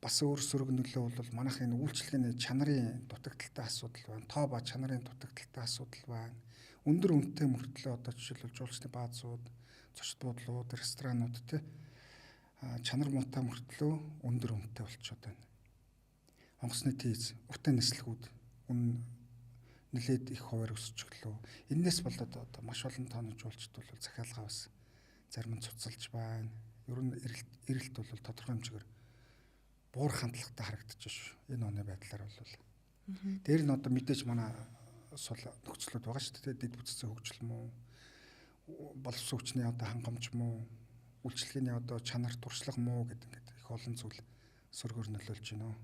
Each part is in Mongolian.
бас өөр сөрөг нөлөө бол манайх энэ үйлчлэгээний чанарын дутагдaltaй асуудал байна. Тоо ба чанарын дутагдaltaй асуудал байна. Өндөр үнэтэй мөртлөө одоо жишээлбэл жуулчны баазууд, зочд буудлууд, ресторанууд те чанар муутай мөртлөө өндөр үнэтэй болчиход байна. Онгоцны тийз, уртай нислэгүүд үн нэлээд их хуваар өсөж өглөө. Эннээс болоод одоо маш олон тооны жуулчд бол захиалгаа бас зарим нь цуцалж байна. Ер нь эрэлт бол тодорхой хэмжээгээр буур хандлагатай харагдаж шүү. Энэ оны байдлаар бол. Дээр нь одоо мэдээж манай сул нөхцлүүд байгаа шүү дээ. Дэд бүтцийн хөгжил мөн боловсон хүчний одоо хангамж мөн үйлчлэгээний одоо чанар туршлага мөн гэдэг ингээд их олон зүйл сөргөөр нөлөөлж байна.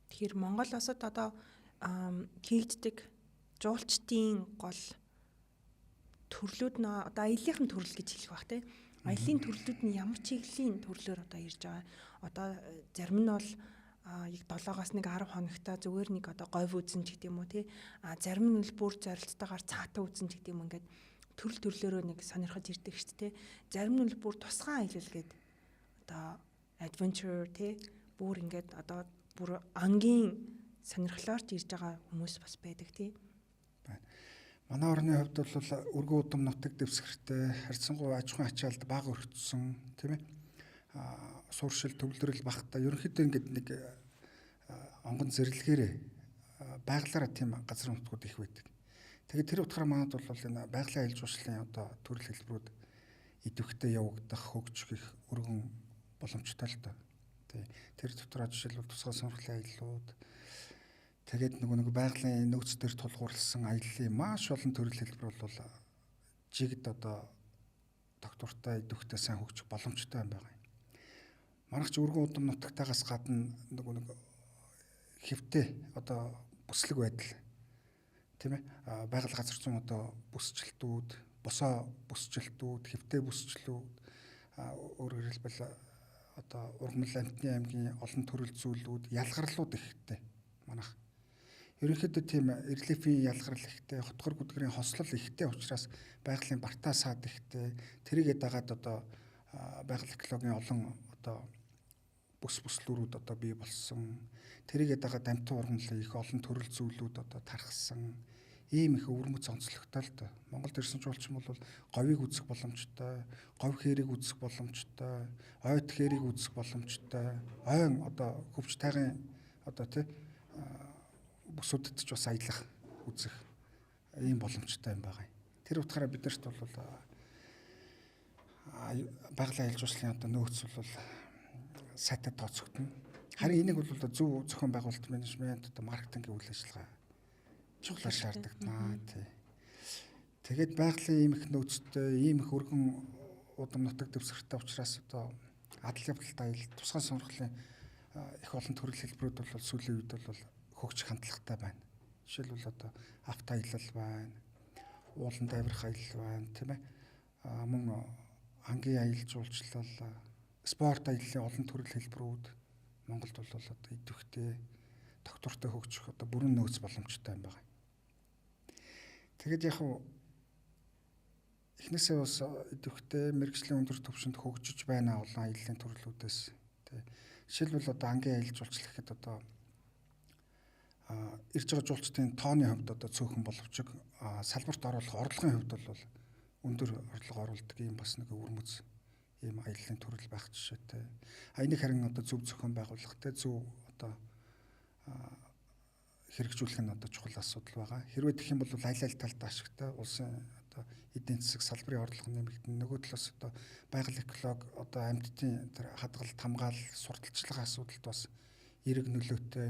Тэгэхээр Монгол улсад одоо хийгддэг жуулчдын гол төрлүүд нь одоо аяллахын төрөл гэж хэлэх бах тийм. Аяллахын төрлүүд нь ямар чиглэлийн төрлөөр одоо ирж байгаа. Одоо зарим нь бол яг 7-аас 10 хоногтой зүгээр нэг одоо говь үзэн ч гэдэг юм уу тий. Зарим нь бүр зорилттойгоор цаатаа үзэн ч гэдэг юм ингээд төрөл төрлөөрөө нэг сонирхож ирдэг шүү дээ. Зарим нь бүр тусгай аялал гэдэг одоо adventure тий. Бүр ингээд одоо бүр ангийн сонирхлоор ч ирж байгаа хүмүүс бас байдаг тий. Манай орны хувьд бол өргөн удам нутаг дэвсгэртэй харьцангуй аж ахуйн ачаалд бага өртсөн тийм ээ. Сууршил төвлөрөл багтаа ерөнхийдөө ингээд нэг онгон зэрлэгээр байгалаараа тийм газар нутгууд их байдаг. Тэгээд тэр утгаараа манад бол энэ байгалийн аялал жуулчлалын одоо төрөл хэлбэрүүд идэвхтэй явагдах хөгжих их өргөн боломжтой л доо. Тэр дотроо жишээлбэл тусгай сонирхлын аяллууд тэгээд нэг байгалийн нөөц төр тулгуурласан аяллаа маш олон төрөл хэлбэр бол жигд одоо доктортой идэвхтэй сайн хөгжих боломжтой юм байна. Манайх ч өргөн удам нутагтаагаас гадна нэг хэвтэй одоо бүслэг байдал тийм ээ байгаль газар зүйн одоо бүсчлэлтүүд, босоо бүсчлэлтүүд, хэвтэй бүсчлүүд өөрөөр хэлбэл одоо Ургамал Амтны аймгийн олон төрөл зүйлүүд, ялгарлууд ихтэй манайх. Ерөнхийдөө тийм релефийн ялгарл ихтэй, хотгор гүдгэрийн хослол ихтэй учраас байгалийн бартаа саад ихтэй, тэрийгээ дагаад одоо байгаль экологийн олон одоо бүслүүрүүд одоо бий болсон. Тэрийгээ дагаад амтан ургамлын их олон төрөл зүйлүүд одоо тархсан. Ийм их өвөрмөц онцлогтой л доо. Монголд ирсэн жуулчин бол говийг үзэх боломжтой, говь хэрийг үзэх боломжтой, ойд хэрийг үзэх боломжтой, ойн одоо хөвч тайгын одоо тий бүсүүдэд ч бас аялах үзэх ийм боломжтой юм байгаа. Тэр утгаараа биднэрт бол байгалийн аялал жуулчлалын одоо нөөц бол сайтай тооцогдно. Харин энийг бол зөв зохион байгуулалт менежмент одоо маркетингийн үйл ажиллагаа чухлаар шаардлагатнаа тий. Тэгээд байгалийн ийм их нөөцтэй, ийм их өргөн удам нутаг дэвсгэртэй учраас одоо адал явдалтай аялал, тусгай сонирхлын их олон төрөл хэлбэрүүд бол сүүлийн үед бол хөгжих хандлагатай байна. Жишээлбэл одоо авто аялал байна, ууланд авирах аялал байна, тийм ээ. Мөн ангийн аялал жуулчлал, спорт аяллаа олон төрөл хэлбэрүүд Монголд бол одоо идэвхтэй, доктортой хөгжих одоо бүрэн нөөц боломжтой юм байна. Тэгэд яг эхнээсээ бас идэвхтэй мэргэжлийн өндөр түвшинд хөгжиж байна олон аяллаа төрлүүдээс. Жишээлбэл одоо ангийн аялал жуулчлал гэхэд одоо ирж байгаа жуулчдын тооны хувьд одоо цөөхөн боловч салбарт оруулах орлогын хувьд бол өндөр орлого оруулдаг юм бас нэг өвөрмөц ийм аяллаа төрөл байх жишээтэй. Энийг харин одоо зөв зохион байгуулахтай зөв одоо хэрэгжүүлэх нь одоо чухал асуудал байгаа. Хэрвээ тэгэх юм бол аялал талд ашигтай улсын одоо эдийн засаг салбарын орлого нэмэгдэн нөгөө талаас одоо байгаль экологи одоо амьтдын тэр хадгалалт хамгаалал сурталчилгаа асуудалд бас эерэг нөлөөтэй.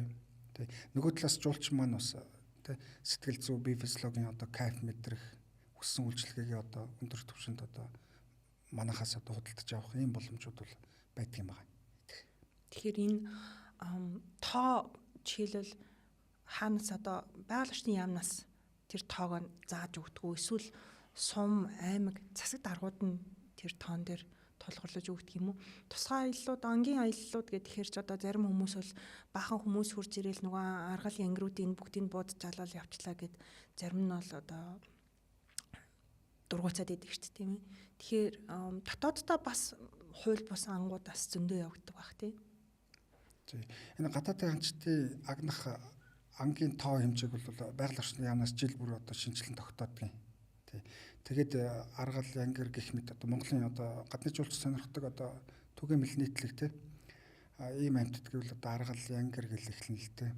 Тэ нөгөө талаас жуулчин маань бас тэ сэтгэл зүй бие физиологийн одоо кайф мэдрэх өссөн үйлчлэгээ одоо өндөр түвшинд одоо манахаас одоо худалдаж авах ийм боломжууд бол байдаг юм байна. Тэгэхээр энэ тоо жишээлбэл хаанаас одоо байгаль орчны яамнаас тэр тоог нь зааж өгдөг эсвэл сум, аймаг, засаг даргууд нь тэр тоон дээр тулгуурлаж өгдөг юм уу? Тусгай аяллууд, ангийн аяллууд гэхээр ч одоо зарим хүмүүс бол баахан хүмүүс хурж ирээл нөгөө аргал янгируудын бүгдийг буудаж залал явчлаа гэд зарим нь бол одоо дургуцаад идэг шүү дээ тийм ээ. Тэгэхээр дотооддоо бас хууль бус ангуудаас зөндөө явагддаг баг тийм. Энэ гадаадын анчтын агнах ангийн тоо хэмжээг бол байгаль орчны яамнаас жил бүр одоо шинжилэн тогтоодгийн. Тэгээд аргал янгэр гэх мэт одоо Монголын одоо гадны жуулч сонирхдаг одоо түгээмэл нийтлэг ийм амьтад гэвэл одоо аргал янгэр гэл эхлэн л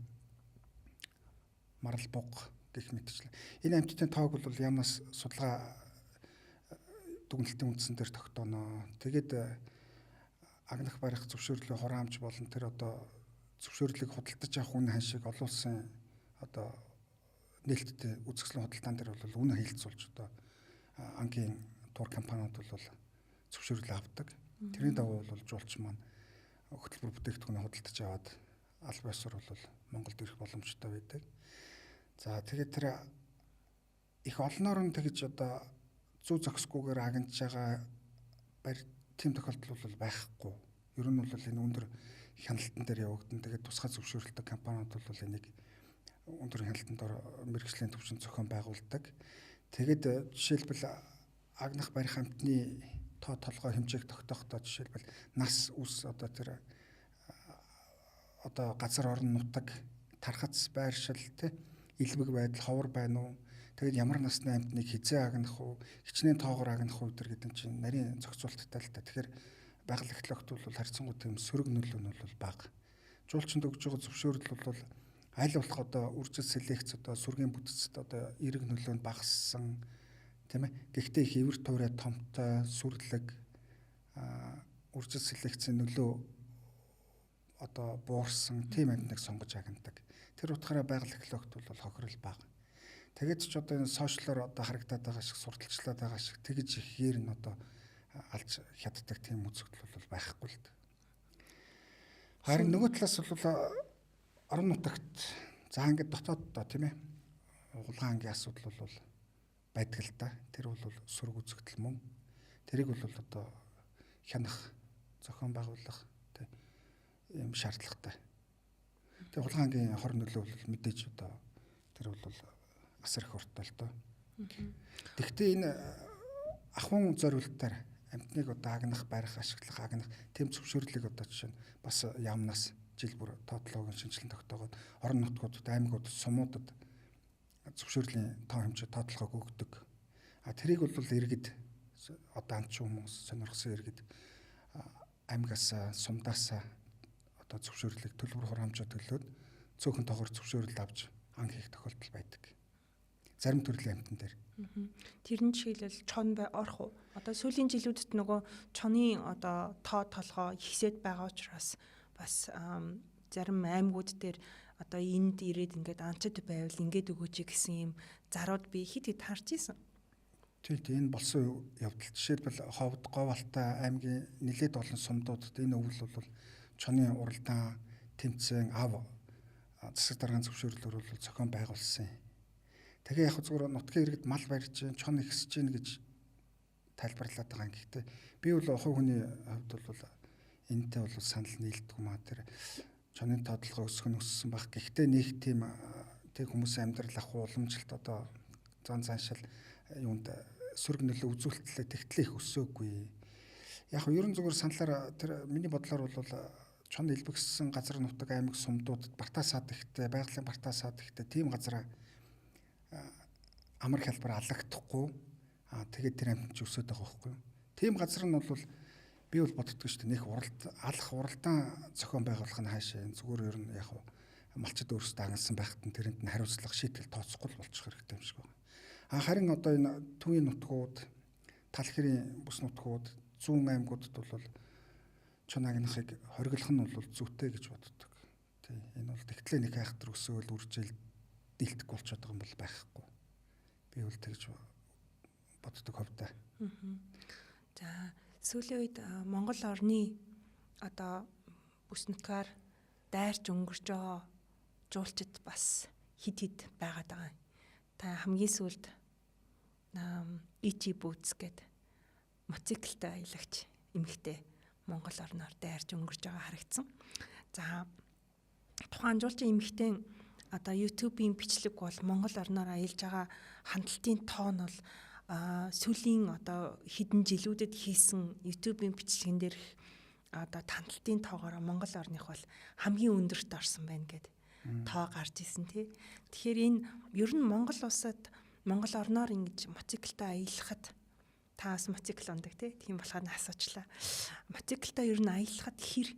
марал буг гэх мэтчлээ. Энэ амьтдын тоог бол яамнаас судалгаа дүгнэлтийн үндсэн дээр тогтооно. Тэгээд агнах барих зөвшөөрлөг хураамж болон тэр одоо зөвшөөрлийг худалдаж авах үн ханшийг олон улсын одоо нээлттэй үзэсгэлэн худалдаан дээр бол үнэ хэлэлцүүлж одоо ангийн тур компаниуд бол зөвшөөрлөө авдаг. Тэрний дагуу бол жуулч маань хөтөлбөр бүтээгдэхүүнээ худалдаж аваад аль байсаар бол Монголд ирэх боломжтой байдаг. За тэгээд тэр их олноор нь тэгж одоо зүү зохисгүйгээр агнж байгаа тийм тохиолдол бол байхгүй. Ер нь бол энэ өндөр хяналтан дээр явагдана. Тэгээд тусгай зөвшөөрөлтөй компаниуд бол энийг өндөр хяналтанд мэргэжлийн төвчөнд зохион байгуулдаг. Тэгээд жишээлбэл агнах барих амтны тоо толгой хэмжээг тогтоохдоо жишээлбэл нас үс одоо тэр одоо газар орон нутаг тархац байршил илбэг байдал ховор байна уу? Тэгээд ямар насны амтныг хизээ агнах уу? Хичнээн тоогоор агнах уу гэдэг чинь нарийн зохицуулттай л та. Тэгэхээр байгаль эхлэгт бол харьцангуй тийм сөрөг нөлөө нь бол бага. Жуулчинд өгж байгаа зөвшөөрөл бол аль болох одоо үржил селекц одоо сүргийн бүтцэд одоо эерэг нөлөө нь багассан тийм ээ. Гэхдээ их эвэр туурай томтой сүрлэг үржил селекцийн нөлөө одоо буурсан тийм амьтныг сонгож агнадаг. Тэр утгаараа байгаль эхлэгт бол хохирол бага. Тэгээд ч одоо энэ сошиалор одоо харагдаад байгаа шиг сурталчлаад байгаа шиг тэгж ихээр нь одоо алж хяддаг тийм үзэгдэл бол байхгүй л дээ. Харин нөгөө талаас бол орон нутагт за ингээд дотооддоо тийм ээ улаан ангийн асуудал бол байдаг л да. Тэр бол сөрөг үзэгдэл мөн. Тэрийг бол одоо хянах, зохион байгуулах тийм ийм шаардлагатай. Тэгээ улаан ангийн хор нөлөө бол мэдээж одоо тэр бол асар их урттай л доо. Тэгвэл энэ ахуйн зориултаар амьтныг одоо агнах, барих, ашиглах, агнах тэм зөвшөөрлийг одоо жишээ нь бас яамнаас жил бүр тоотлоогийн шинжилэн тогтоогоод орон нутгуудад, аймагуудад, сумуудад зөвшөөрлийн тоо хэмжээ тоотлогоо өгдөг. Тэрийг бол иргэд одоо анч хүмүүс сонирхсан иргэд аймагаас, сумдаас одоо зөвшөөрлийг төлбөр хураамжаа төлөөд цөөхөн тоогоор зөвшөөрөл авч ан хийх тохиолдол байдаг. Зарим төрлийн амьтан дээр. Тэрний жишээлбэл чон орох уу? Одоо сүүлийн жилүүдэд нөгөө чоны одоо тоо толгоо ихсээд байгаа учраас бас зарим аймагуд дээр одоо энд ирээд ингээд анчид байвал ингээд өгөөч гэсэн юм зарууд би хит харж ийсэн. Тийм энэ болсон явдал жишээлбэл Ховд, Говьалтай аймгийн нэлээд олон сумдуудад энэ өвөл бол чоны уралдаан, тэмцээн, ав засаг даргын зөвшөөрлөөр бол зохион байгуулсан. Тэгээ яг зүгээр нутгийн иргэд мал барьж, чон ихсэж гин гэж тайлбарлаад байгаа юм. Гэхдээ би бол хувь хүний хувьд бол энэтэй бол санал нийлдэг юм аа. Тэр чонын тоотлого өссөн баг. Гэхдээ нэг тийм тэг хүмүүсийн амьдрал ах уламжлалт одоо зан заншил юунд сөрөг нөлөө үзүүлэлтээ тэгтлээ их өсөөгүй. Яг нь ерөн зүгээр саналаар тэр миний бодлоор бол чон илбэгссэн газар нутаг аймаг сумдуудад бартаасаад ихтэй, байгалийн бартаасаад ихтэй тийм газар амар хялбар алагдахгүй. Тэгээд тэр амьтч өсөд байгаа байхгүй юу? Тийм газар нь бол би бол боддог шүү дээ. Нэх алах уралдаан зохион байгуулах нь хаашаа зүгээр ер нь яг малчид өөрсдөө агнсан байхад нь тэрэнд нь хариуцлага шийтгэл тооцохгүй болчих хэрэгтэй юм шиг байна. Харин одоо энэ төвийн нутгууд, тал хэрийн бүс нутгууд, зүүн аймагуудад бол чон агнахыг хориглох нь бол зүйтэй гэж боддог. Тий. Энэ бол тэгтлээ нэг айхтар өсөөл үржил дийлдэх болчиход байгаа юм бол байхгүй. Би бол тэгж боддог хөвдөө. За сүүлийн үед Монгол орны одоо бүс нутгаар дайрч өнгөрч байгаа жуулчид бас хид байгаад байгаа. Та хамгийн сүүлд Ичи Boots гэдэг мотоциклтай аялагч эмэгтэй Монгол орноор дайрч өнгөрч байгаа харагдсан. За тухайн жуулчин эмэгтэй одоо YouTube-ийн бичлэг бол Монгол орноор аялж байгаа хандлтын тоон бол сүүлийн одоо хэдэн жилүүдэд хийсэн YouTube-ийн бичлэгэн дээр одоо танталтын тоогоор Монгол орных бол хамгийн өндөрт орсон байна гэд тоо гарч исэн тий. Тэгэхээр энэ ер нь Монгол улсад Монгол орноор ингэж мотоциклтай аялахад та бас мотоцикл ундаг тий. Тийм болохоор асуучлаа. Мотоциклтай ер нь аялахад хэр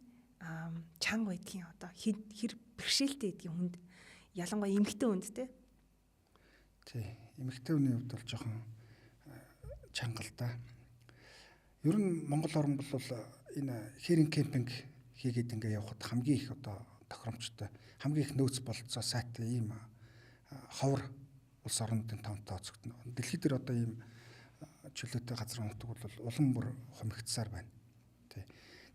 чанга байдгийн одоо хэр бэрхшээлтэй гэдгийг хүнд ялангуяа эмэгтэй хүнд тий. Тий. Эмэгтэй хүний хувьд бол жоохон чанга л да. Ер нь Монгол орн бол энэ хэрийн кемпинг хийгээд ингээ явхад хамгийн их одоо тохиромжтой, хамгийн их нөөц болцоо сайтай ийм ховор улс орнуудын томд тооцогдно. Дэлхийд дээр одоо ийм чөлөөтэй газар нутаг бол улам бүр хумигдсаар байна. Тий.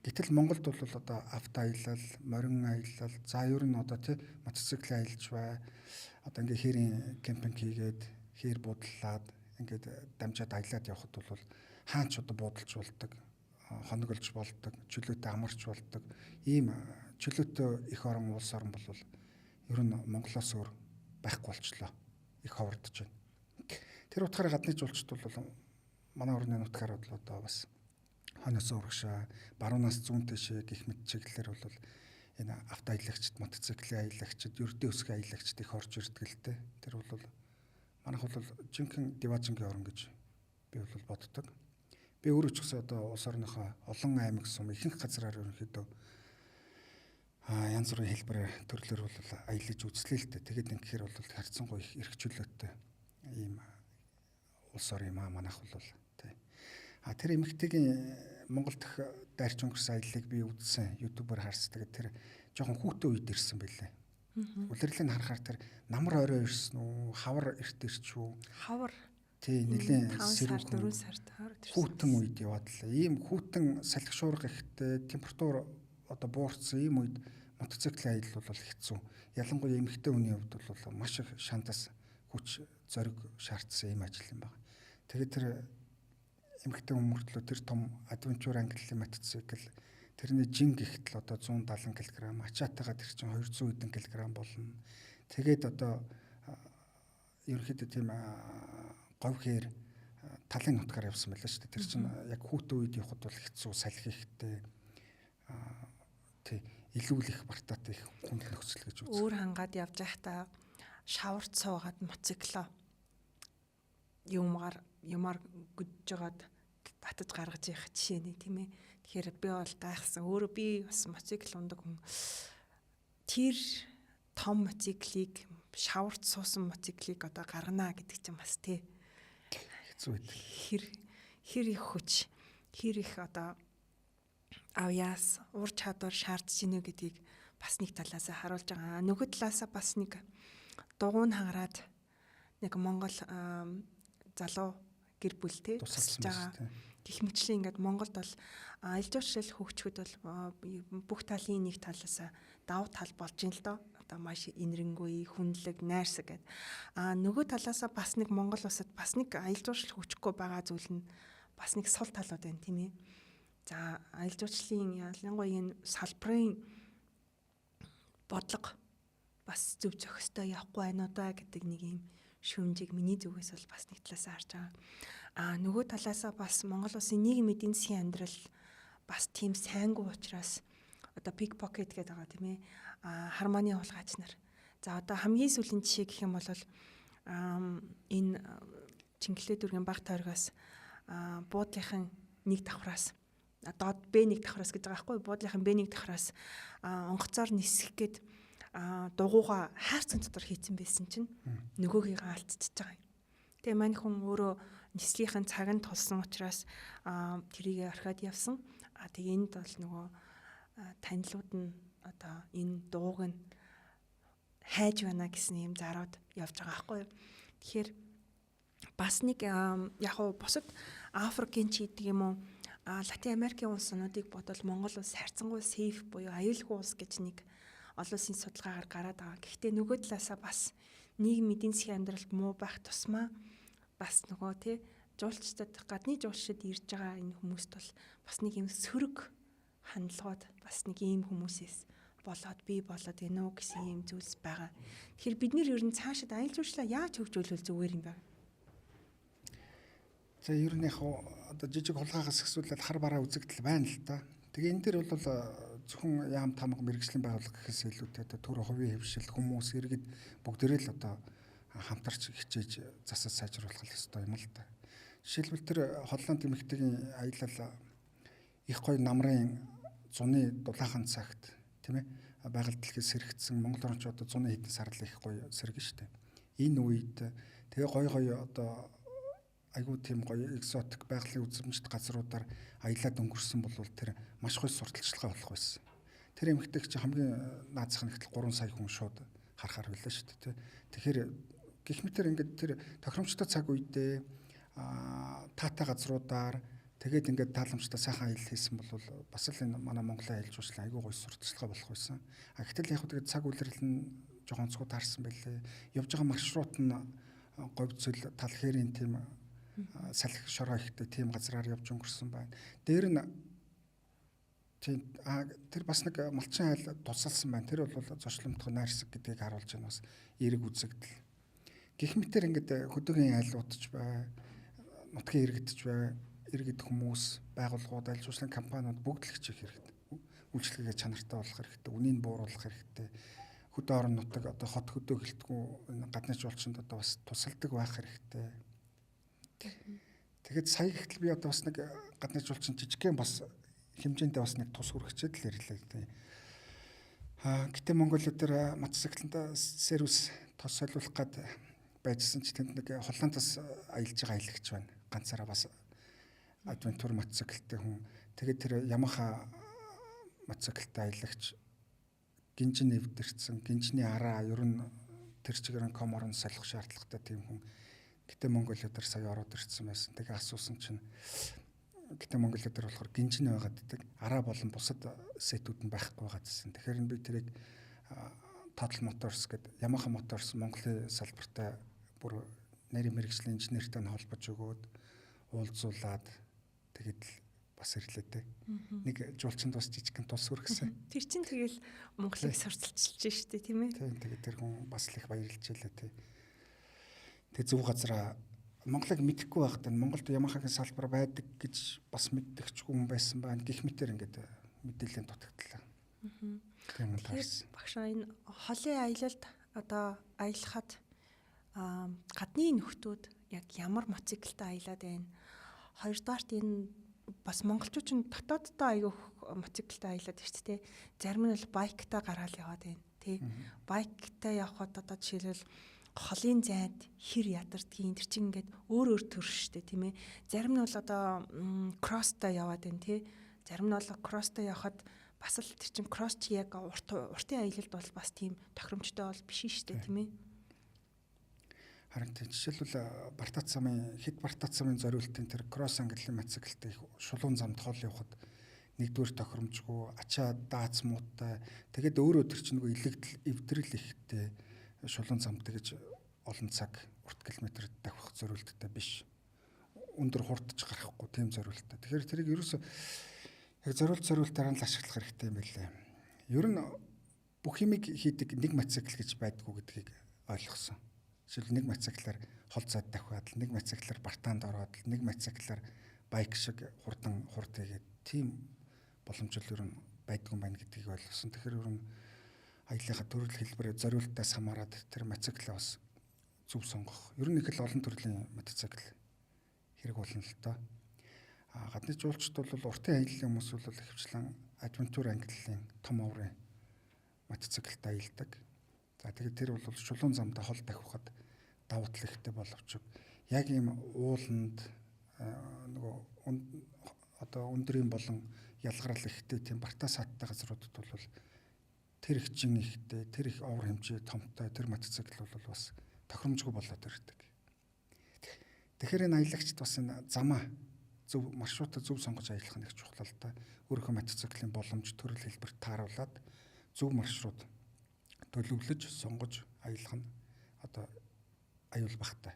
Гэтэл Монголд бол одоо авто аялал, морин аялал, за ер нь одоо тий мотоцикл аялж бай. Одоо ингээ хэрийн кемпинг хийгээд хээр буудлаад ингээд дамжаад аялаад явхад бол хаач одоо буудалж болдог, хоноглож болдог, чөлөөтэй амарч болдог. Ийм чөлөөтэй их орон улс орн бол ер нь Монголоос өөр байхгүй болчлоо. Их ховордож байна. Тэр утгаараа гадны жуулчд бол манай орны нутгаар бол одоо бас хойноос урагшаа, баруунаас зүүн тийшээ гих мэт чиглэлээр бол энэ авто аялагчд, мотоциклийн аялагчд, ердөө өсгөө аялагчд их орж ирдэг л дээ. Тэр бол манайх бол жинхэнэ диважингийн орн гэж би бол боддог. Би өөрөө ч гэсэн одоо улс орныхоо олон аймаг сум ихэнх газраар ерөнхийдөө янз бүрийн хэлбэрээр төрлөөр бол аялаж үзлээ л дээ. Тэгээд ингэхээр бол харьцангуй их эрх чөлөөтэй ийм улс орн юм аа манайх бол тий. Тэр эмэгтэйгийн Монгол дахь дайрч өнгөрсөн аяллыг би үзсэн, ютубээр харсан. Тэгээд тэр жоохон хүүтэй үед ирсэн байлээ. Улирлыг харахаар тэр намар орой ирсэн үү, хавар эрт ирч үү? Хавар. Тий, нэлийн 5 сар 4 сард хүүтэн үед яваад л ийм хүүтэн салхишуурах ихтэй температур одоо буурсан ийм үед мотоцикл аялал бол хэцүү. Ялангуяа эмэгтэй хүний хувьд бол маш их шантас хүч зориг шаардсан ийм ажил юм байна. Тэгээд тэр эмэгтэй хүн мөртлөө тэр том адвенчур ангиллын мотоцикл тэрний жин гихтэл одоо 170 кг, ачаатайгаа тэр чинь 200 хэдэн кг болно. Тэгээд одоо ерөнхийдөө тийм говь хээр талын нутгаар явсан байлаа шүү дээ. Тэр чинь яг хүүтэй үед явхад бол хэцүү салхи ихтэй тий илүү их бартаатай их хүнд нөхцөл гэж үздэг. Өөр хангаад явж байхдаа шаварт суугаад мотоциклоо юмар гүдж жагаад татаж гаргаж явах жишээ нэ тийм ээ. Тэгэхээр би бол гайхсан. Өөрөө би бас мотоцикл ундаг хүн. Тэр том мотоциклийг шаварт суусан мотоциклийг одоо гаргана гэдэг чинь бас тий хэцүү байдаг. Хэр их хүч, хэр их одоо авьяас, ур чадвар шаардж ийнэ гэдгийг бас нэг талаас харуулж байгаа. Нөгөө талаас бас нэг дугуйн хагараад нэг Монгол залуу гэр бүлтэй тусалж байгаа. Гэх мэтчлэн ингээд Монголд бол аялал жуулчлал хөгжөхөд бол бүх талын нэг талаас давуу тал болж ин л доо. Одоо маш инэрэнгүй, хүнлэг, найрсаг гэдэг. Нөгөө талаас бас нэг Монгол улсад бас нэг аялал жуулчлал хөгжихгүй байгаа зүйл нь бас нэг сул талууд байна тийм ээ. За аялал жуулчлалын ялангуяа энэ салбарын бодлого бас зөв зохистой явахгүй байна уу да гэдэг нэг юм шүүмжийг миний зүгээс бол бас нэг талаас харж байгаа. Нөгөө талаас бас Монгол улсын нийгмийн эдийн засгийн амьдрал бас тийм сайнгүй учраас одоо pickpocket гэдэг байгаа тийм ээ. Хармааны хулгайч нар. За одоо хамгийн сүүлийн жишээ гэх юм бол энэ Чингэлээ дүүргийн баг тойргоос буудлынхын нэг давхраас доод Б1 давхраас гэж байгаа байхгүй буудлынхын Б1 давхраас онгоцоор нисэх гээд дугууга хаарцсан дотор хийцэн байсан чинь нөгөөгийгөө алдчихж байгаа юм. Тэгээ мань хүн өөрөө нислийнхэн цаг нь тулсан учраас тэрийг орхиод явсан. Тэгээ энд бол нөгөө танилуд нь одоо энэ дууг нь хайж байна гэсэн юм зарууд явж байгаа байхгүй юу. Тэгэхээр бас нэг яг уу бусад Африкийн ч гэдэг юм уу Латин Америкийн улсуудыг бодвол Монгол улс хайрцангуй сейф буюу аюулгүй улс гэж нэг олон улсын судалгаагаар гараад байгаа. Гэхдээ нөгөө талаасаа бас нийгмийн эдийн засгийн амьдралд муу байх тусмаа бас нөгөө тий жуулчдад гадны жуулчдад ирж байгаа энэ хүмүүст бол бас нэг юм сөрөг хандлагууд бас нэг ийм хүмүүсээс болоод бий болоод гэнэ үү гэсэн ийм зүйлс байгаа. Тэгэхээр бид нэр ер нь цаашид аялал жуулчлалаа яаж хөгжүүлвэл зүгээр юм бэ? За ер нь яг одоо жижиг хулгайгаас ихсүүлээд хар бараа үзэгдэл байна л да. Тэгээ энэ дээр бол зөвхөн яам тамга мэрэгжлийн байгууллага гэхээс илүүтэй одоо төр хувийн хөвшил хүмүүс иргэд бүгдээрээ л одоо хамтарч хичээж засаж сайжруулах ёстой юм л да. Жишээлбэл тэр Холланд эмэгтэйгийн аялал их гоё намрын зуны дулаахан цагт тийм ээ байгаль дэлхийд сэрэгдсэн Монгол орнч одоо зуны хэдэн сар л их гоё сэргэн штэ. Энэ үед тэгээ гоё одоо айгуу тийм гоё экзотик байгалийн үзмжит газруудаар аялаад өнгөрсөн бол тэр маш гоё сурталчилгаа болох байсан. Тэр эмэгтэй чи хамгийн наазах нь ихтэл 3 сая хүн шууд харахаар байлаа шүү дээ. Тэгэхээр гэх мэтэр ингээд тэр тохиромжтой цаг үедээ таатай газруудаар тэгээд ингээд тааламжтай сайхан аялал хийсэн бол бас л энэ манай Монголын аялал жуулчлал айгуу гоё сурталчилгаа болох байсан. Гэтэл яг тэгээд цаг үеэрлэл нь жоохон цуу таарсан байлээ. Явж байгаа маршрут нь говьцөл тал хэрийн тийм салхи шороо ихтэй тийм газраар явж өнгөрсөн байна. Дээр нь тэр бас нэг малчин айл тусалсан байна. Тэр бол зочломтгоо найрсаг гэдгийг харуулж байна бас эерэг үзэгдэл. Гэх мэтэр ингээд хөдөөгийн айлуудч бай, нутгийн иргэдч бай, иргэд хүмүүс, байгууллагууд, аялал жуулчлалын компаниуд бүгд л хичээх хэрэгтэй. Үйлчлэгээ чанартай болох хэрэгтэй. Үнийг бууруулах хэрэгтэй. Хөдөө орон нутаг одоо хот хөдөө гэлтгүү гадны жуулчинд одоо бас тусалдаг байх хэрэгтэй. Тэгэхэд сая гэхтэл би одоо бас нэг гадны жуулчин жижигхэн бас хэмжээндээ бас нэг тус хүргэчээд л ирлээ тий. Гэтэ Монголиуд дээр мотоциклэнд сервис тос солиулах гад байжсэн ч тэнд нэг Холландаас аялж байгаа аялагч байна. Ганцаараа бас адвентур мотоциклтэй хүн. Тэгээд тэр Yamaha мотоциклтай аялагч гинжин нэвдэрсэн, гинжний араа ер нь тэр чигээр коморон солих шаардлагатай тийм хүн. Гэтэ Монголиуд дээр сая ороод ирсэн байсан. Тэгээ асуусан чинь гэтэ Монголиуд дээр болохоор гинжин байгаад ддэг. Араа болон бусад сетүүд нь байхгүй байгаа гэсэн. Тэгэхээр би тэрийг Total Motors гэдэг Yamaha Motors Монголын салбартай бүр нарийн мэргэжлийн инженертэй холбож өгөөд уулзуулаад тэгээд л бас ирлээ дээ. Нэг жуулчинд бас жижигхэн тус хүргэсэн. Тэр чинь тэгэл Монголыг сурталчилж штэ тийм ээ. Тийм тэгээд тэр хүн бас л их баярлж байлаа тий. Тэг зөв газараа Монголыг мэдэхгүй байхдаа Монголд Yamaha-гийн салбар байдаг гэж бас мэддэгч хүн байсан байна. Гэх мэтэр ингээд мэдээлэл дутагдлаа. Тийм таарсан. Багшаа энэ холын аялалд одоо аялахад гадны нөхдүүд яг ямар мотоциклтай аялаад байна. Хоёрдугаарт энэ бас монголчууд ч дотооддоо аягүй мотоциклтай аялаад ирч тээ. Зарим нь бол байктай гараал яваад байна. Тий. Байктай явхад одоо жишээлбэл холын зайд хэр ядардгийн тэр чинь ингээд өөр төр штэ тийм ээ. Зарим нь бол одоо кросстай яваад байна тий. Зарим нь бол кросстай явхад бас л тэр чинь кросс чи яг уртын аялалд бол бас тийм тохиромжтой бол биш штэ тийм ээ. Харин жишээлбэл хэд Бартац самын зориултын тэр кросс ангиллын мотоциклтэй шулуун замд хол явахад нэгдүгээр тохиромжгүй ачаа дааз муутай тэгээд өөрөө тэр чинь нөгөө илэгдэл эвдрэл ихтэй шулуун замд гэж олон цаг урт километр давхих зориулттай биш. Өндөр хурдж гарахгүй тийм зориулттай. Тэгэхээр тэрийг ерөөсөө яг зориултаараа л ашиглах хэрэгтэй юм байлээ. Ер нь бүх юмыг хийдэг нэг мотоцикл гэж байдгүй гэдгийг ойлгосон. Жишээл нэг мотоциклаар хол зайд давхиад, нэг мотоциклаар бартаанд ороод, нэг мотоциклаар байк шиг хурдан хурд хийгээд тийм боломжтой ер нь байдгүй байна гэдгийг ойлгосон. Тэгэхээр ер нь аяллахад төрөл хэлбэр зориултаас хамаарат тэр мотоциклаа бас зөв сонгох. Ер нь их л олон төрлийн мотоцикл хэрэг болно л доо. Гадны жуулчд бол уртын аяллаа хүмүүс бол ихэвчлэн адвентур ангиллын том оврын мотоциклтай аялдаг. За тэгээд тэр бол шулуун замдаа хол давхихад давуу тал ихтэй боловч яг ийм ууланд нөгөө одоо өндрийн болон ялгарал ихтэй тийм бартаа сааттай газруудад бол тэр их чин ихтэй, тэр их овр хэмжээ томтой тэр мотоцикл бол бас тохиромжгүй болоод ирдэг. Тэгэхээр энэ аялагчд бас энэ замаа зөв маршрутаа зөв сонгож аялах нь их чухал л да. Өөрийнхөө мотоциклийн боломж төрөл хэлбэрт тааруулаад зөв маршрут төлөвлөж сонгож аялах нь одоо аюул багтай.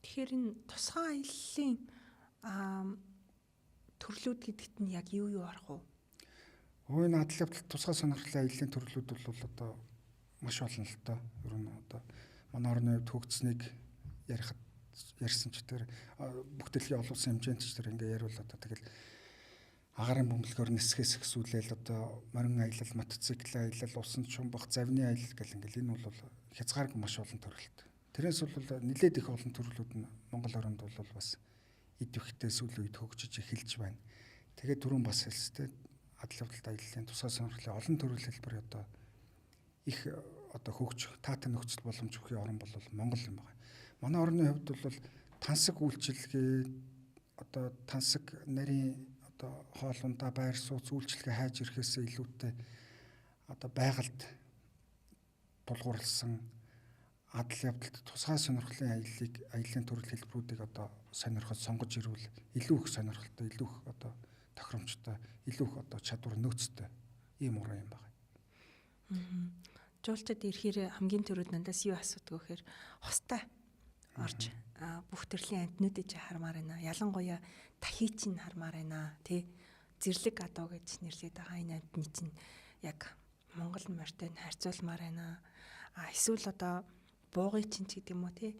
Тэгэхээр энэ тусгай аяллаа төрлүүд гэдэгт нь яг юу арах вэ? Өөний надлын явдал тусгай сонирхлын аяллаа төрлүүд бол одоо маш олон л доо. Ер нь одоо манай орны хувьд хөгжсөнийг ярьсан ч тэр бүх дэлхийн олон улсын хэмжээнд ч тэр ингээ яриул одоо тэгэл агарын бөмбөлгөөр нисгээс ихсүүлээл одоо морин аялал, мотоцикл аялал, усан чумбах, завны аялал гэл ингээл энэ бол хязгааргүй маш олон төрөлт. Тэрээс бол нэлээд их олон төрлүүд нь Монгол оронд бол бас эд вэхтэй сүүлийн үед хөгжиж эхэлж байна. Тэгээд түрүүн бас хэлстэй адал явдалт аяллаа тусгай сонирхлын олон төрөл хэлбэр одоо их одоо хөгжих таатан нөхцөл боломж өгөх орн бол Монгол юм байна. Манай орны хувьд бол тансаг үйлчилгээ одоо тансаг нарийн одоо хоолундаа байр сууц үйлчилгээ хайж ирэхээс илүүтэй одоо байгальд тулгуурласан адал явдалт тусгай сонирхлын аяллаа төрөл хэлбэрүүдийг одоо сонирхож сонгож ирвэл илүү их сонирхолтой, илүү их одоо тохиромжтой, илүү их одоо чадвар нөөцтэй ийм уран юм байна. Жуулчид ирэхээр хамгийн түрүүд надаас юу асуудаг вэ гэхээр хостой орж бүх төрлийн амтнуудыг хармаар байна. Ялангуяа тахичин хармаар байна. Тэ зэрлэг адуу гэж нэрлэдэг байгаа энэ амтны чинь яг Монгол морьтой харьцуулмаар байна. Эсвэл одоо буугын чинь ч гэдэг юм уу те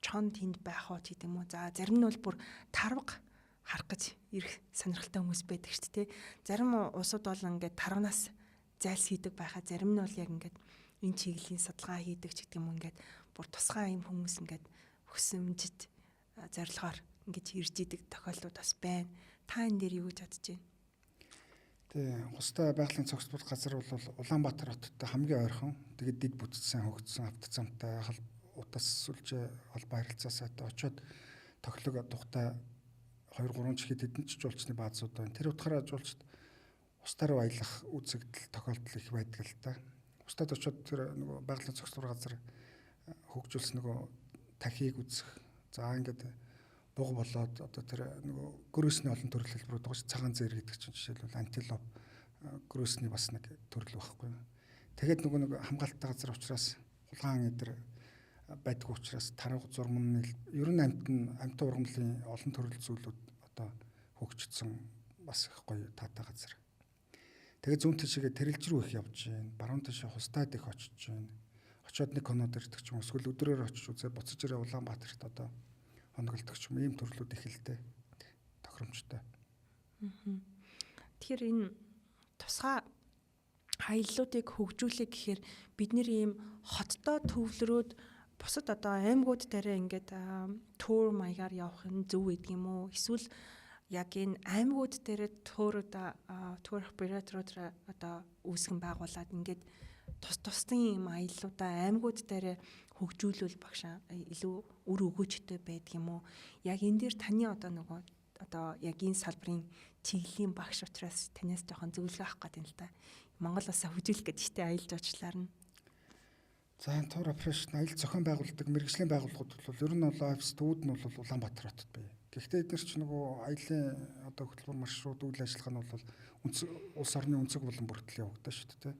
чон тэнд байх уу ч гэдэг юм уу. За зарим нь бол бүр тарваг харах гэж ирэх сонирхолтой хүмүүс байдаг шүү дээ. Зарим улсууд бол ингээд тарвнаас зайлс хийдэг байхаа, зарим нь бол яг ингээд энэ чиглэлийн судалгаа хийдэг ч гэдэг юм ингээд бүр тусгай юм хүмүүс ингээд хөсөмжид зорилгоор ингэж ирж идэг тохиолдлууд бас байна. Та энэ дээр юу гэж бодож байна? Тэгээ хустай байгалийн цогцлбол газар бол Улаанбаатар хоттой хамгийн ойрхон. Тэгээд дид бүтцсэн хөгжсөн автоцамтай утас сүлжээ холбоо харилцаа сайтай очиод тоглог тухтай 2-3 чихэд хэдэн ч жуулчны баазууд байна. Тэр утгаараа жуулчд устаар баялах үзэгдэл тохиолдол их байдаг л та. Устад очиод тэр нөгөө байгалийн цогцлбол газар хөгжүүлсэн нөгөө тахийг үзэх. За ингээд буг болоод одоо тэр нөгөө гөрөөсний олон төрөл хэлбэрүүд байгаа ш. Цагаан зэр гэдэг чинь жишээлбэл антилоп гөрөөсний бас нэг төрөл байхгүй. Тэгээд нөгөө нэг хамгаалалттай газар учраас хулгаан эдэр байдг учраас тарав зурмын ер нь амт ургамлын олон төрөл зүйлүүд одоо хөгжсөн бас их гоё таатай газар. Тэгээд зүүн тишгээ тэрэлж рүү их явж байна. Баруун тишээ хустайд их очиж байна. Очоод нэг хоноод ирдэг ч юм эсвэл өдрөөр очиж үзээ буцаж ирээ Улаанбаатарт одоо хоногддог ч юм ийм төрлүүд их л дээ тохиромжтой. Тэгэхээр энэ тусгай аяллуудыг хөгжүүлэх гэхээр бид нэр ийм хоттой төвлөрөөд бусад одоо аймагуд дээр ингээд тур маягаар явах нь зөв гэдэг юм уу? Эсвэл яг энэ аймагуд дээр тур операторууд одоо үүсгэн байгуулад ингээд тусдын юм аяллуудаа аймагуд дээр хөгжүүлвэл багшаа илүү үр өгөөжтэй байдаг юм уу? Яг энэ дээр таны одоо яг энэ салбарын чиглэлийн багш учраас танаас жоохон зөвлөгөө авах гэдэг юм л да. Монгол улсаа хөгжүүлэх гэж штэ аялал жуулчлаар нь. За тур операшн аялал зохион байгуулдаг мэргэжлийн байгууллагууд бол ер нь бол офис төвд нь бол Улаанбаатар хотод бай. Гэхдээ эдгээр ч нөгөө аяллаа одоо хөтөлбөр маршрут үйл ажиллагаа нь бол улс орны өнцөг болон бүртгэл явагдаж шүү дээ.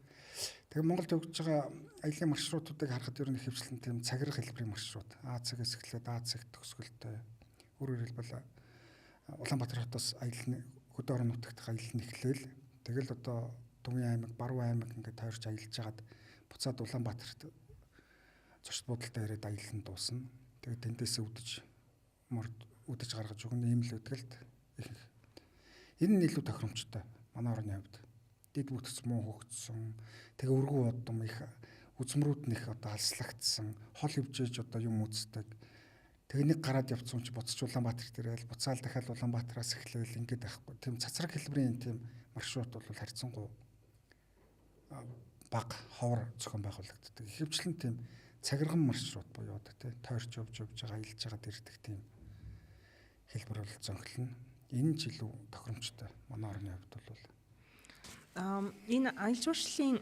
Тэгээ Монголд явж байгаа аяллаа маршрутуудыг харахад ер нь хэвчлэн тийм цагираг хэлбэрийн маршрут. А-цагаас эхлээд А-цаг төгсгөлтэй. Өөрөөр хэлбэл Улаанбаатар хотоос аялал хөдөө орон нутагт аялал нь эхлээл. Тэгэл одоо Төвийн аймаг, Баруун аймаг ингээд тойрч аялж хагаад буцаад Улаанбаатарт зочд буудалтай ирээд аялал нь дуусна. Тэгээд тэндээс үдэж гаргаж өгнө ийм л үтгэлд их. Энэ нь илүү тохиромжтой манай орны хувьд. Дид бүтц муу хөгжсөн. Тэгээ өргөн удам их үзмрүүд нэх одоо алслагдсан. Хол хөвжээж одоо юм үздэг. Тэгээ нэг гараад явцсан чи буцаж Улаанбаатарт ирээл буцаал дахиад Улаанбаатараас эхлээл ингээд байхгүй. Тийм цацраг хэлбэрийн тийм маршрут бол харьцангуй бага ховор зохион байгуулагддаг. Ихэвчлэн тийм цагирган маршрут буюу одоо тий тойрч явж байгаа аялж байгаад ирдэг тийм хэлбэр бол зөнхлөн. Энэ ч илүү тохиромжтой манай орны хувьд бол энэ аялал жуулчлалын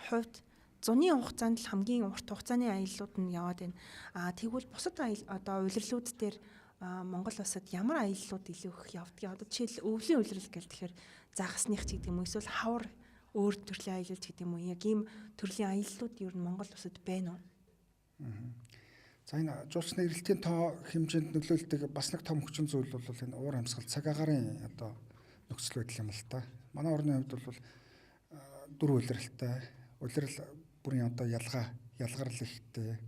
хувьд зуны хугацаанд л хамгийн урт хугацааны аяллууд нь яваад байна. Тэгвэл бусад одоо улирлууд дээр Монгол улсад ямар аяллууд илүү их явдгийг одоо жишээл өвлийн улирал гэл тэгэхээр загасных ч гэдэг юм уу эсвэл хавар өөр төрлийн аялал ч гэдэг юм уу яг ийм төрлийн аяллууд ер нь Монгол улсад байна уу? За энэ жуулчны эрэлтийн тоо хэмжээнд нөлөөлдөг бас нэг том хүчин зүйл бол энэ уур амьсгал цаг агаарын одоо нөхцөл байдал юм л та. Манай орны хувьд бол дөрвөн улиралтай улирал бүрийн одоо ялгарл ихтэй.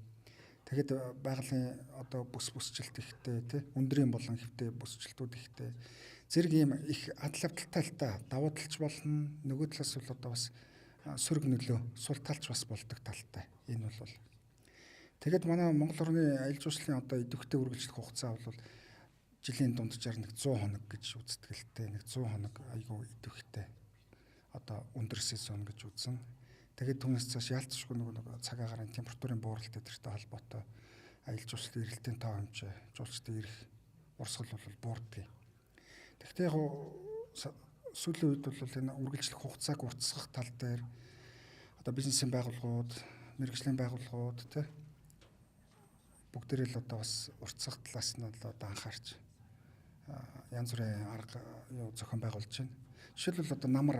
Тэгэхэд байгалийн одоо бүсжилт ихтэй тий өндрийн болон хэвтэй бүсжилтүүд ихтэй. Зэрэг ийм их адал явдалтай давуу талч болно. Нөгөө талаас бол одоо бас сөрөг нөлөө, сул талч бас болдог талтай. Энэ бол тэгэд манай Монгол орны аялал жуулчлалын одоо идэвхтэй үргэлжлэх хугацаа бол жилийн дунджаар нэг 100 хоног гэж үздэг л дээ. Нэг 100 хоног айгүй идэвхтэй. Одоо өндөр сезон гэж үзсэн. Тэгээд түүнээс цааш яалтчгүй нэг цаг агарын температурын бууралт эдэртэй холбоотой аялал жуулчлалын эрэлтийн тоо хэмжээ, жуулчдын ирэх урсгал бол буурдаг. Тэгэхдээ яг сүүлийн үед бол энэ үргэлжлэх хугацааг уртасгах тал дээр одоо бизнесийн байгууллагууд, мэргэжлийн байгууллагууд тий бүгдээрээ л одоо бас уртасгах талаас нь одоо анхаарч янз бүрийн арга зохион байгуулж байна. Жишээлбэл одоо намар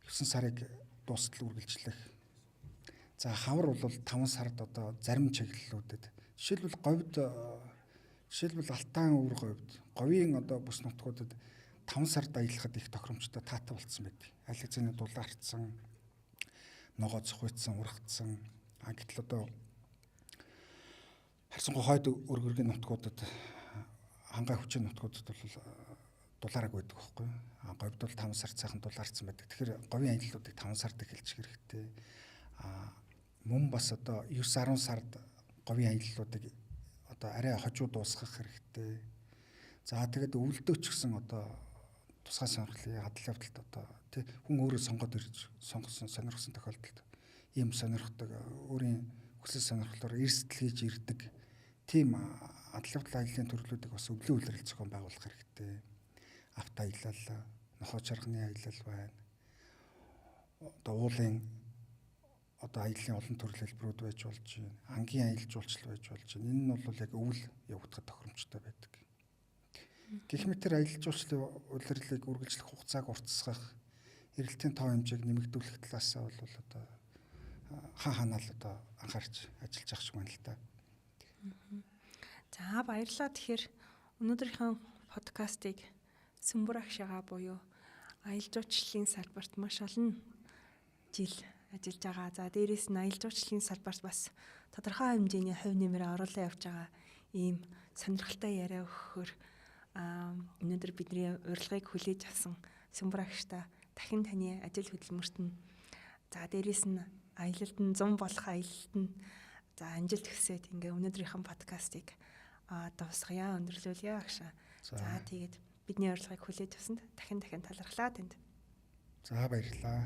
9 сарыг дуустал үргэлжлэх. За хавар бол 5 сард одоо зарим чиглэлүүдэд жишээлбэл говьд жишээлбэл Алтан өвөр говьд говийн одоо бүс нутгуудад 5 сард аялахад их тохиромжтой таатай болцсон байдаг. Аль хэзээний дулаарцсан, ногоо цохицсан, ургацсан. Гэтэл одоо харьцангуй хойд өргөргийн нутгуудад хангай хүчин нутгуудад бол дулаараг байдаг байхгүй юу? Говьд бол 5 сар цаахан дулаарцсан байдаг. Тэгэхээр говийн аяллуудыг 5 сард эхэлчих хэрэгтэй. Мөн бас одоо 9-10 сард говийн аяллуудыг одоо арай хожуу дуусгах хэрэгтэй. За тэгээд өвөлдөөч гэсэн одоо тусгай сонирхлын адал явдалд одоо тий хүн өөрөө сонгоод ирж сонгосон сонирхсан тохиолдолд ийм сонирхдаг өөрийн хүсэл сонирхлоор эрсдэл хийж ирдэг тийм адал явдал аяллаа төрлүүдийг бас өвлөө үлрэл зохион байгуулах хэрэгтэй. Авто аялал, нохоо чарганы аялал байна. Одоо уулын одоо аяллаа олон төрөл хэлбэрүүд байж болж байна. Ангийн аялал жуулчлал байж болж байна. Энэ нь бол яг өвөл явагдах тохиромжтой байдаг. Гэх мэт тэр аялал жуулчлалын улирлыг үргэлжлэх хугацааг уртасгах, эрэлтийн тоо хэмжээг нэмэгдүүлэх талаас нь бол одоо хаанаа л одоо анхаарч ажиллаж ах шиг байна л та. За баярлалаа. Тэгэхээр өнөөдрийнхөө подкастыг Сүмбэр агшаага буюу аялал жуулчлалын салбарт маш олон жил ажиллаж байгаа. За дээрээс нь аялал жуулчлалын салбарт бас тодорхой хэмжээний хувь нэмрээ оруулаад явж байгаа ийм сонирхолтой яриа өгөхөөр өнөөдөр бидний урилгыг хүлээж авсан Сүмбэр агштай дахин таны ажил хөдөлмөрт нь за дээрээс нь аялалд нь 100 болох аялалд нь за амжилт хүсээд ингээ өнөөдрийнхөө подкастыг дуусгая, өндөрлүүлье агшаа. За тэгээд бидний урилгыг хүлээж авсанд дахин талархлаа танд. За баярлалаа.